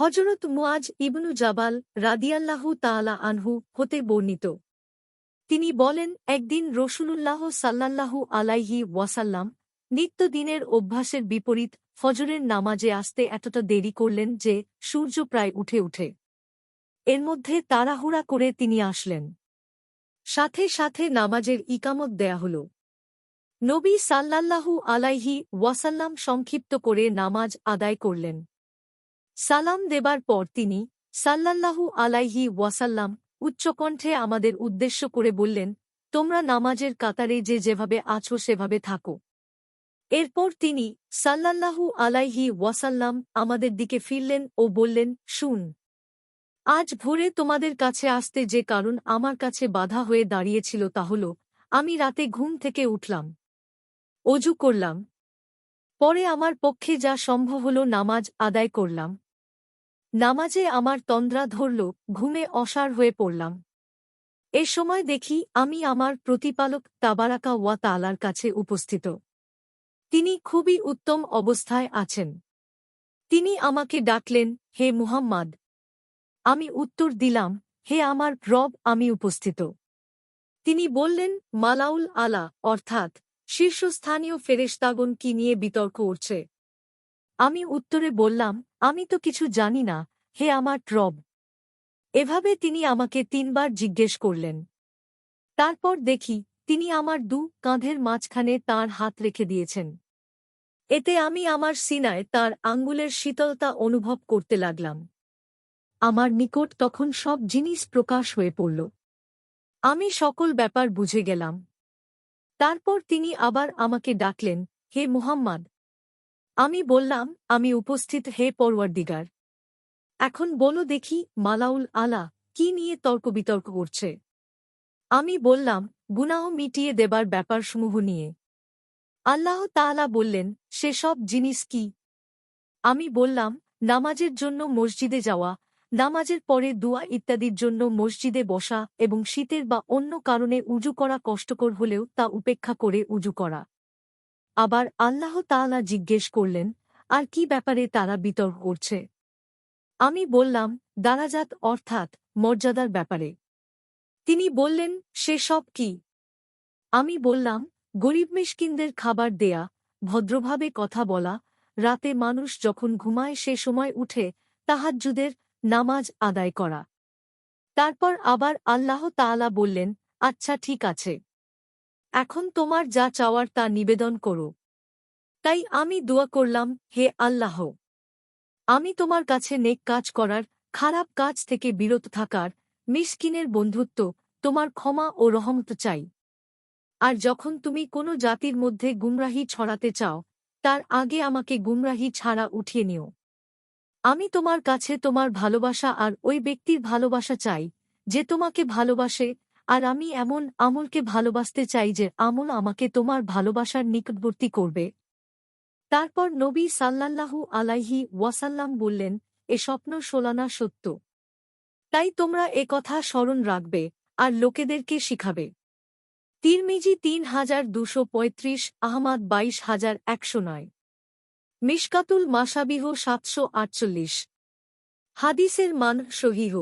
হযরত মুআজ ইবনু জাবাল রাদিয়াল্লাহু তাআলা আনহু হতে বর্ণিত। তিনি বলেন, একদিন রাসূলুল্লাহ সাল্লাল্লাহু আলাইহি ওয়াসাল্লাম নিত্যদিনের অভ্যাসের বিপরীত ফজরের নামাজে আসতে এতটা দেরি করলেন যে সূর্য প্রায় উঠে। এর মধ্যে তাড়াহুড়া করে তিনি আসলেন। সাথে সাথে নামাজের ইকামত দেয়া হল। নবী সাল্লাল্লাহু আলাইহি ওয়াসাল্লাম সংক্ষিপ্ত করে নামাজ আদায় করলেন। সালাম দেবার পর তিনি সাল্লাল্লাহু আলাইহি ওয়াসাল্লাম উচ্চকণ্ঠে আমাদের উদ্দেশ্য করে বললেন, তোমরা নামাজের কাতারে যেভাবে আছো সেভাবে থাকো। এরপর তিনি সাল্লাল্লাহু আলাইহি ওয়াসাল্লাম আমাদের দিকে ফিরলেন ও বললেন, শুন, আজ ভোরে তোমাদের কাছে আসতে যে কারণ আমার কাছে বাধা হয়ে দাঁড়িয়েছিল তা হল, আমি রাতে ঘুম থেকে উঠলাম, অজু করলাম, পরে আমার পক্ষে যা সম্ভব হল নামাজ আদায় করলাম। নামাজে আমার তন্দ্রা ধরল, ঘুমে অসাড় হয়ে পড়লাম। এ সময় দেখি আমি আমার প্রতিপালক তাবারাকা ওয়া তাআলার কাছে উপস্থিত। তিনি খুবই উত্তম অবস্থায় আছেন। তিনি আমাকে ডাকলেন, হে মুহাম্মদ। আমি উত্তর দিলাম, হে আমার রব, আমি উপস্থিত। তিনি বললেন, মালাউল আলা অর্থাৎ শীর্ষস্থানীয় ফেরেশতাগণ কি নিয়ে বিতর্ক উঠছে? আমি উত্তরে বললাম, আমি তো কিছু জানি না, হে আমার রব। এভাবে তিনি আমাকে 3 বার জিজ্ঞেস করলেন। তারপর দেখি তিনি আমার 2 কাঁধের মাঝখানে তাঁর হাত রেখে দিয়েছেন। এতে আমি আমার সিনায় তাঁর আঙ্গুলের শীতলতা অনুভব করতে লাগলাম। আমার নিকট তখন সব জিনিস প্রকাশ হয়ে পড়ল। আমি সকল ব্যাপার বুঝে গেলাম। তারপর তিনি আবার আমাকে ডাকলেন, হে মুহাম্মদ। আমি বললাম, আমি উপস্থিত, হে পরওয়ারদিগার। এখন বলো দেখি মালাউল আলা কি নিয়ে তর্ক-বিতর্ক করছে? আমি বললাম, গুনাহ মিটিয়ে দেবার ব্যাপারসমূহ নিয়ে। আল্লাহ তাআলা বললেন, সেসব জিনিস কি? আমি বললাম, নামাজের জন্য মসজিদে যাওয়া, নামাজের পরে দুয়া ইত্যাদির জন্য মসজিদে বসা এবং শীতের বা অন্য কারণে উজু করা কষ্টকর হলেও তা উপেক্ষা করে উজু করা। আবার আল্লাহ তাআলা জিজ্ঞেস করলেন, আর কি ব্যাপারে তারা বিতর্ক করছে? আমি বললাম, দারাজাত অর্থাৎ মর্যাদার ব্যাপারে। তিনি বললেন, সে সব কি? আমি বললাম, গরিব মিসকিনদের খাবার দেয়া, ভদ্রভাবে কথা বলা, রাতে মানুষ যখন ঘুমায় সে সময় উঠে তাহাজ্জুদের নামাজ আদায় করা। তারপর আবার আল্লাহ তাআলা বললেন, আচ্ছা ঠিক আছে, এখন তোমার যা চাওয়ার তা নিবেদন করো। তাই আমি দোয়া করলাম, হে আল্লাহ, আমি তোমার কাছে নেক কাজ করার, খারাপ কাজ থেকে বিরত থাকার, মিসকিনের বন্ধুত্ব, তোমার ক্ষমা ও রহমত চাই। আর যখন তুমি কোনো জাতির মধ্যে গুমরাহি ছড়াতে চাও, তার আগে আমাকে গুমরাহি ছাড়া উঠিয়ে নিও। আমি তোমার কাছে তোমার ভালোবাসা আর ওই ব্যক্তির ভালোবাসা চাই যে তোমাকে ভালোবাসে, আর আমি এমন আমলকে ভালোবাসতে চাই যে আমল আমাকে তোমার ভালোবাসার নিকটবর্তী করবে। তারপর নবী সাল্লাল্লাহু আলাইহি ওয়াসাল্লাম বললেন, এ স্বপ্ন সোলানা সত্য। তাই তোমরা এ কথা স্মরণ রাখবে আর লোকেদেরকে শিখাবে। তিরমিজি ৩২৩৫, আহমাদ ২২১০৯। মিশকাতুল মাশাবিহ ৭৪৮। হাদিসের মান সহিহ।